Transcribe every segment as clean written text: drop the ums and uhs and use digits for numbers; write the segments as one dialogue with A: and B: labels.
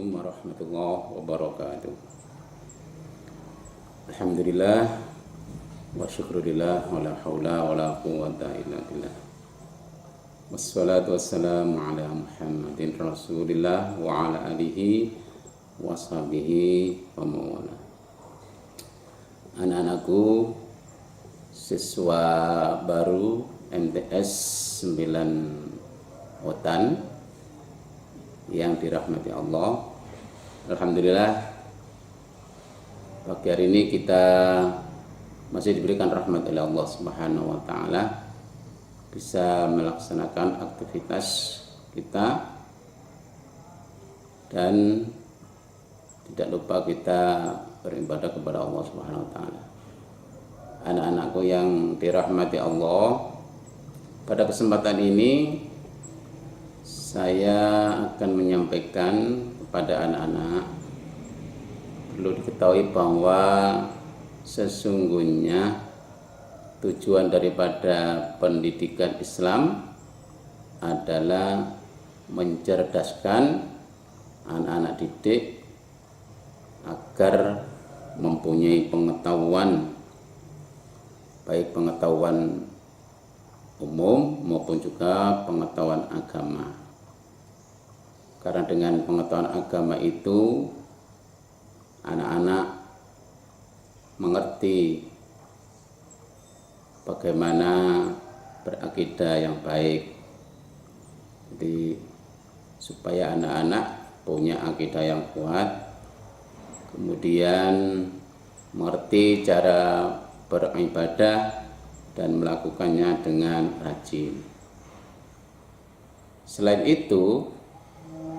A: Assalamualaikum warahmatullahi wabarakatuh. Alhamdulillah wa syukurillah wa la hawla wa la quwwata illa billah. Wassalatu wassalamu ala Muhammadin Rasulillah wa ala alihi wa sahbihi wa mawala. Anak-anakku, siswa baru MTS 9 Wetan yang dirahmati Allah. Alhamdulillah, pagi hari ini kita masih diberikan rahmat oleh Allah Subhanahu wa taala, bisa melaksanakan aktivitas kita, dan tidak lupa kita beribadah kepada Allah Subhanahu wa taala. Anak-anakku yang dirahmati Allah, pada kesempatan ini saya akan menyampaikan kepada anak-anak, perlu diketahui bahwa sesungguhnya tujuan daripada pendidikan Islam adalah mencerdaskan anak-anak didik agar mempunyai pengetahuan, baik pengetahuan umum maupun juga pengetahuan agama. Karena dengan pengetahuan agama itu anak-anak mengerti bagaimana berakidah yang baik. Jadi supaya anak-anak punya akidah yang kuat, kemudian mengerti cara beribadah dan melakukannya dengan rajin. Selain itu,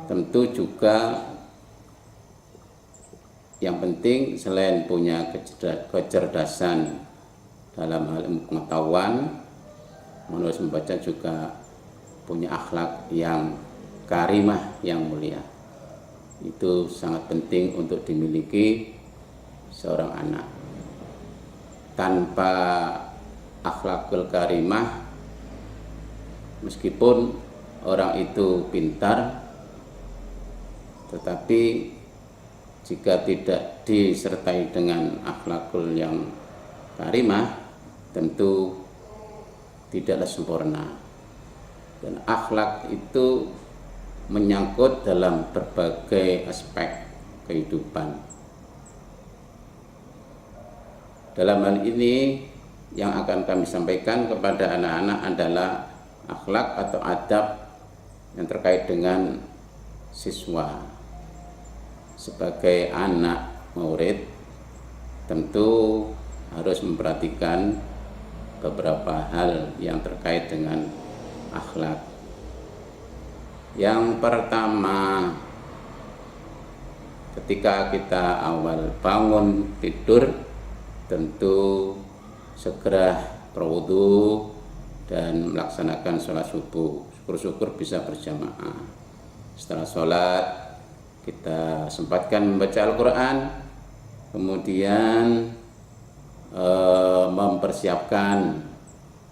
A: tentu juga yang penting selain punya kecerdasan dalam hal pengetahuan, menulis membaca, juga punya akhlak yang karimah, yang mulia. Itu sangat penting untuk dimiliki seorang anak. Tanpa akhlakul karimah, meskipun orang itu pintar, tetapi jika tidak disertai dengan akhlakul yang karimah, tentu tidaklah sempurna. Dan akhlak itu menyangkut dalam berbagai aspek kehidupan. Dalam hal ini yang akan kami sampaikan kepada anak-anak adalah akhlak atau adab yang terkait dengan siswa. Sebagai anak murid tentu harus memperhatikan beberapa hal yang terkait dengan akhlak. Yang pertama, ketika kita awal bangun tidur, tentu segera berwudu dan melaksanakan sholat subuh. Syukur-syukur bisa berjamaah. Setelah sholat, kita sempatkan membaca Al-Quran, kemudian mempersiapkan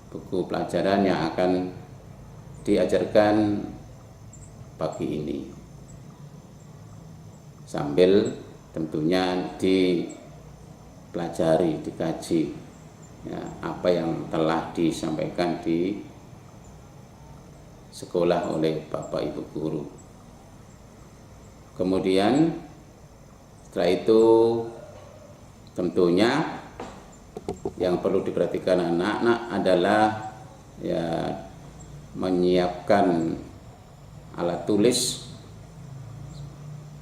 A: buku pelajaran yang akan diajarkan pagi ini, sambil tentunya dipelajari, dikaji ya, apa yang telah disampaikan di sekolah oleh Bapak Ibu guru. Kemudian setelah itu tentunya yang perlu diperhatikan anak-anak adalah ya, menyiapkan alat tulis,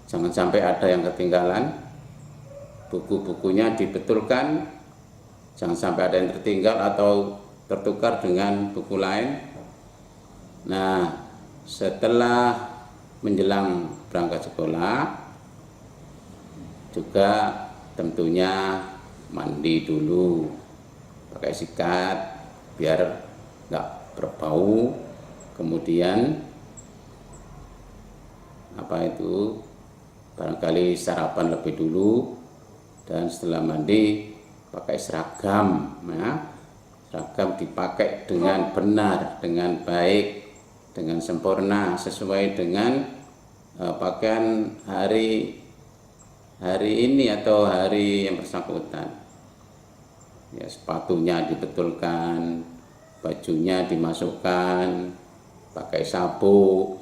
A: jangan sampai ada yang ketinggalan, buku-bukunya dibetulkan, jangan sampai ada yang tertinggal atau tertukar dengan buku lain. Nah, setelah menjelang berangkat sekolah juga tentunya mandi dulu, pakai sikat biar nggak berbau. Kemudian barangkali sarapan lebih dulu, dan setelah mandi pakai seragam ya. Seragam dipakai dengan benar, dengan baik, dengan sempurna, sesuai dengan pakaian hari ini atau hari yang bersangkutan. Ya, sepatunya dibetulkan, bajunya dimasukkan, pakai sabuk,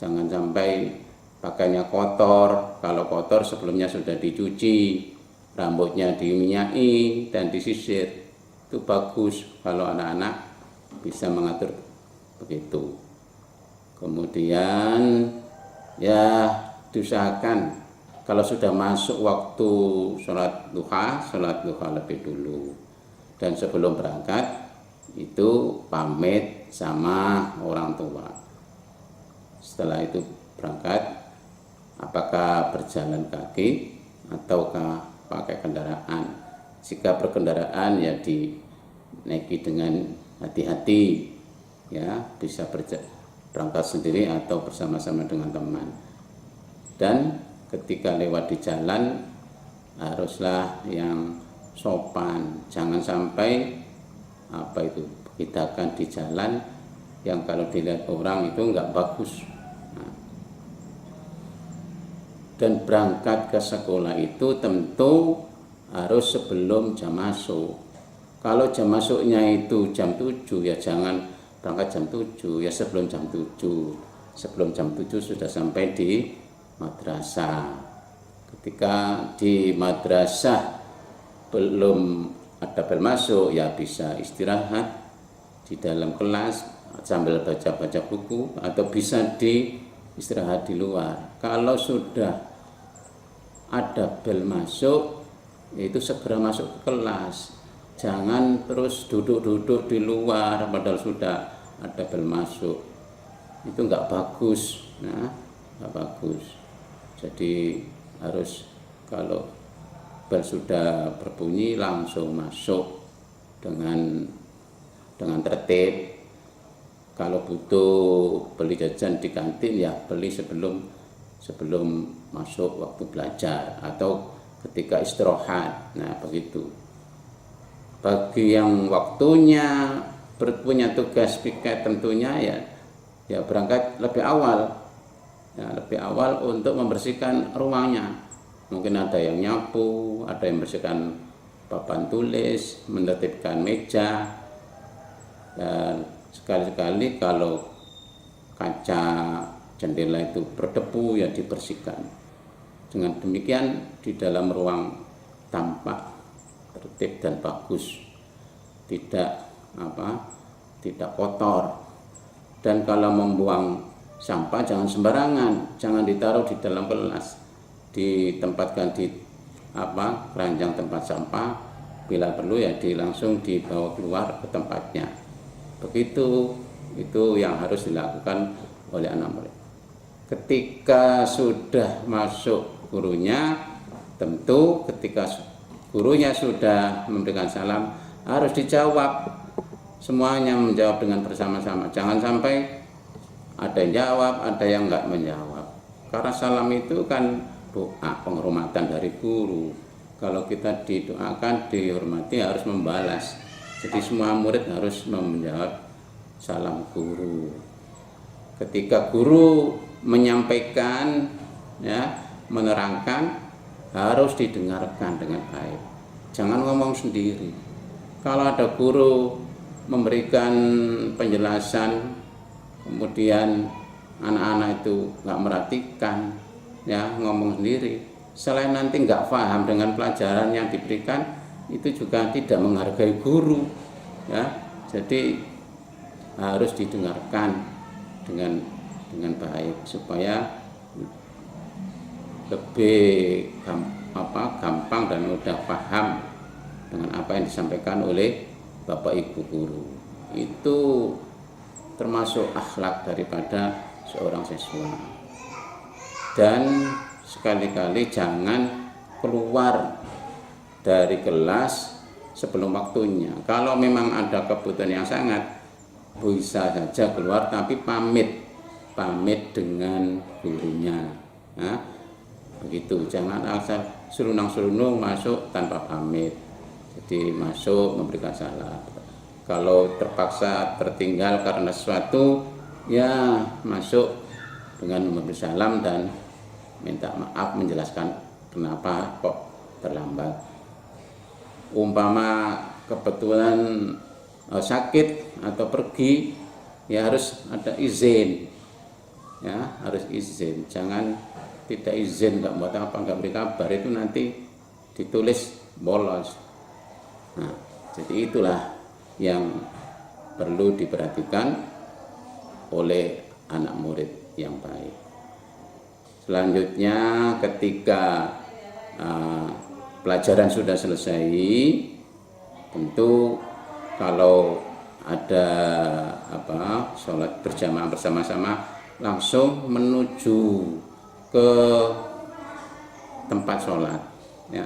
A: jangan sampai pakaiannya kotor. Kalau kotor sebelumnya sudah dicuci, rambutnya diminyaki dan disisir. Itu bagus kalau anak-anak bisa mengatur begitu. Kemudian ya diusahakan kalau sudah masuk waktu sholat duha lebih dulu. Dan sebelum berangkat itu pamit sama orang tua. Setelah itu berangkat, apakah berjalan kaki ataukah pakai kendaraan. Jika berkendaraan ya dinaiki dengan hati-hati, ya bisa berangkat sendiri atau bersama-sama dengan teman. Dan ketika lewat di jalan haruslah yang sopan, jangan sampai hidakan di jalan yang kalau dilihat orang itu enggak bagus. Dan berangkat ke sekolah itu tentu harus sebelum jam masuk. Kalau jam masuknya itu jam 7 ya jangan berangkat jam 7, ya sebelum jam 7. Sebelum jam 7 sudah sampai di madrasah. Ketika di madrasah belum ada bel masuk, ya bisa istirahat di dalam kelas sambil baca-baca buku atau bisa istirahat di luar. Kalau sudah ada bel masuk, itu segera masuk ke kelas. Jangan terus duduk-duduk di luar padahal sudah ada bel masuk. Itu enggak bagus. Nah, enggak bagus. Jadi harus kalau bel sudah berbunyi langsung masuk dengan tertib. Kalau butuh beli jajan di kantin ya beli sebelum masuk waktu belajar atau ketika istirahat. Nah, begitu. Bagi yang waktunya punya tugas piket tentunya ya berangkat lebih awal. Ya, lebih awal untuk membersihkan ruangnya. Mungkin ada yang nyapu, ada yang membersihkan papan tulis, menertibkan meja. Dan sekali-sekali kalau kaca jendela itu berdebu ya dibersihkan. Dengan demikian di dalam ruang tampak tertib dan bagus, tidak kotor. Dan kalau membuang sampah jangan sembarangan, jangan ditaruh di dalam kelas, ditempatkan di keranjang tempat sampah. Bila perlu ya langsung dibawa keluar ke tempatnya. Begitu, itu yang harus dilakukan oleh anak murid. Ketika sudah masuk gurunya, tentu ketika gurunya sudah memberikan salam harus dijawab. Semuanya menjawab dengan bersama-sama. Jangan sampai ada yang jawab, ada yang enggak menjawab. Karena salam itu kan doa penghormatan dari guru. Kalau kita didoakan, dihormati, harus membalas. Jadi semua murid harus menjawab salam guru. Ketika guru menyampaikan, menerangkan, harus didengarkan dengan baik. Jangan ngomong sendiri. Kalau ada guru memberikan penjelasan, kemudian anak-anak itu nggak merhatikan, ngomong sendiri, selain nanti nggak paham dengan pelajaran yang diberikan, itu juga tidak menghargai guru. Jadi harus didengarkan dengan baik supaya lebih gampang dan mudah paham dengan apa yang disampaikan oleh Bapak Ibu guru. Itu termasuk akhlak daripada seorang siswa. Dan sekali-kali jangan keluar dari kelas sebelum waktunya. Kalau memang ada kebutuhan yang sangat, bisa saja keluar tapi pamit dengan gurunya. Begitu, jangan asal serunang-serunung masuk tanpa pamit. Jadi masuk memberikan salam. Kalau terpaksa tertinggal karena sesuatu, ya masuk dengan memberi salam dan minta maaf, menjelaskan kenapa kok terlambat. Umpama kebetulan sakit atau pergi, ya harus ada izin, ya harus izin. Jangan tidak izin, nggak buat apa, nggak beri kabar, itu nanti ditulis bolos. Nah, jadi itulah yang perlu diperhatikan oleh anak murid yang baik. Selanjutnya ketika pelajaran sudah selesai, tentu kalau ada sholat berjamaah bersama-sama, langsung menuju ke tempat sholat, ya,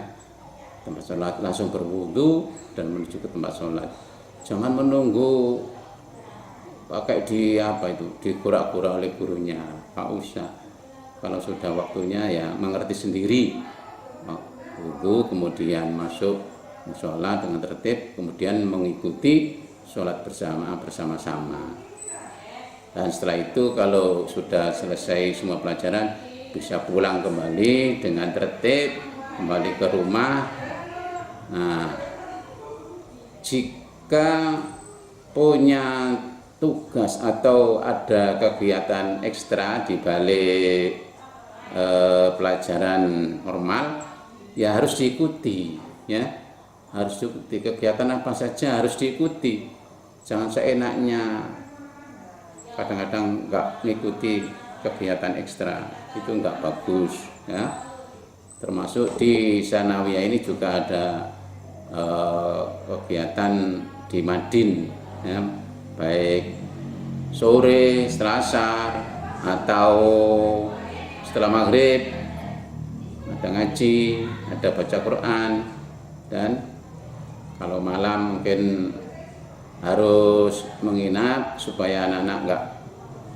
A: tempat sholat, langsung berwudu dan menuju ke tempat sholat. Jangan menunggu pakai dikura-kura oleh gurunya, Pak usah. Kalau sudah waktunya ya mengerti sendiri, wudu kemudian masuk sholat dengan tertib, kemudian mengikuti sholat bersama-sama. Dan setelah itu kalau sudah selesai semua pelajaran, bisa pulang kembali dengan tertib, kembali ke rumah. Nah, jika punya tugas atau ada kegiatan ekstra di balik pelajaran normal, ya harus diikuti, ya harus diikuti. Kegiatan apa saja harus diikuti, jangan seenaknya. Kadang-kadang nggak mengikuti kegiatan ekstra, itu nggak bagus, ya. Termasuk di Sanawiyah ini juga ada kegiatan di Madin, ya, baik sore setelah asar atau setelah maghrib, ada ngaji, ada baca Quran, dan kalau malam mungkin harus menginap supaya anak-anak nggak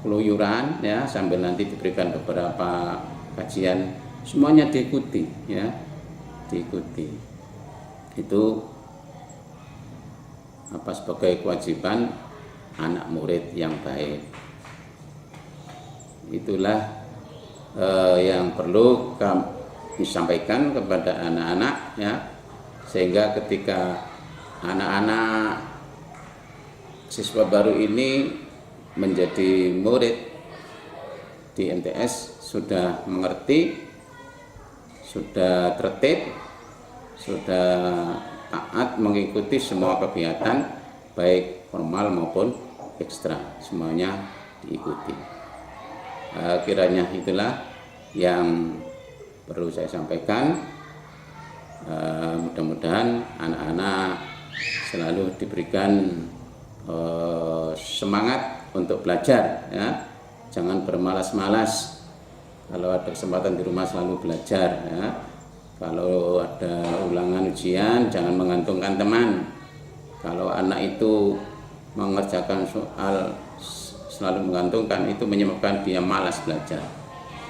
A: keluyuran, ya, sambil nanti diberikan beberapa kajian. Semuanya diikuti, ya, diikuti. Itu sebagai kewajiban anak murid yang baik. Itulah yang perlu kami sampaikan kepada anak-anak, ya, sehingga ketika anak-anak siswa baru ini menjadi murid di MTS sudah mengerti, sudah tertib, sudah taat mengikuti semua kegiatan baik formal maupun ekstra, semuanya diikuti. Kiranya itulah yang perlu saya sampaikan. Mudah-mudahan anak-anak selalu diberikan semangat untuk belajar, ya. Jangan bermalas-malas. Kalau ada kesempatan di rumah selalu belajar, ya. Kalau ada ulangan ujian jangan menggantungkan teman. Kalau anak itu mengerjakan soal selalu menggantungkan, itu menyebabkan dia malas belajar.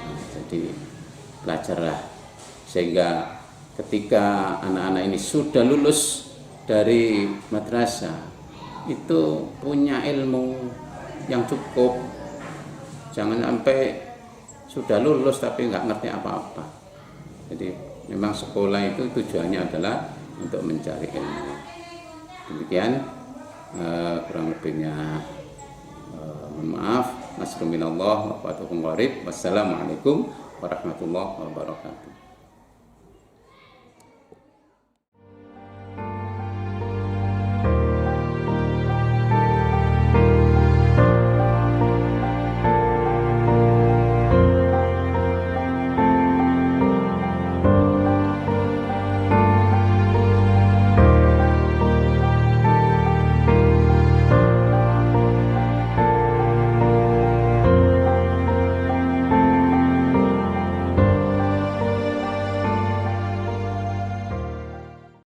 A: Nah, jadi belajarlah sehingga ketika anak-anak ini sudah lulus dari madrasah, itu punya ilmu yang cukup. Jangan sampai sudah lulus tapi nggak ngerti apa-apa. Jadi memang sekolah itu tujuannya adalah untuk mencari ilmu. Demikian, kurang lebihnya mohon maaf. Nasrul minallah wa fatuhun qarib. Wassalamualaikum warahmatullahi wabarakatuh.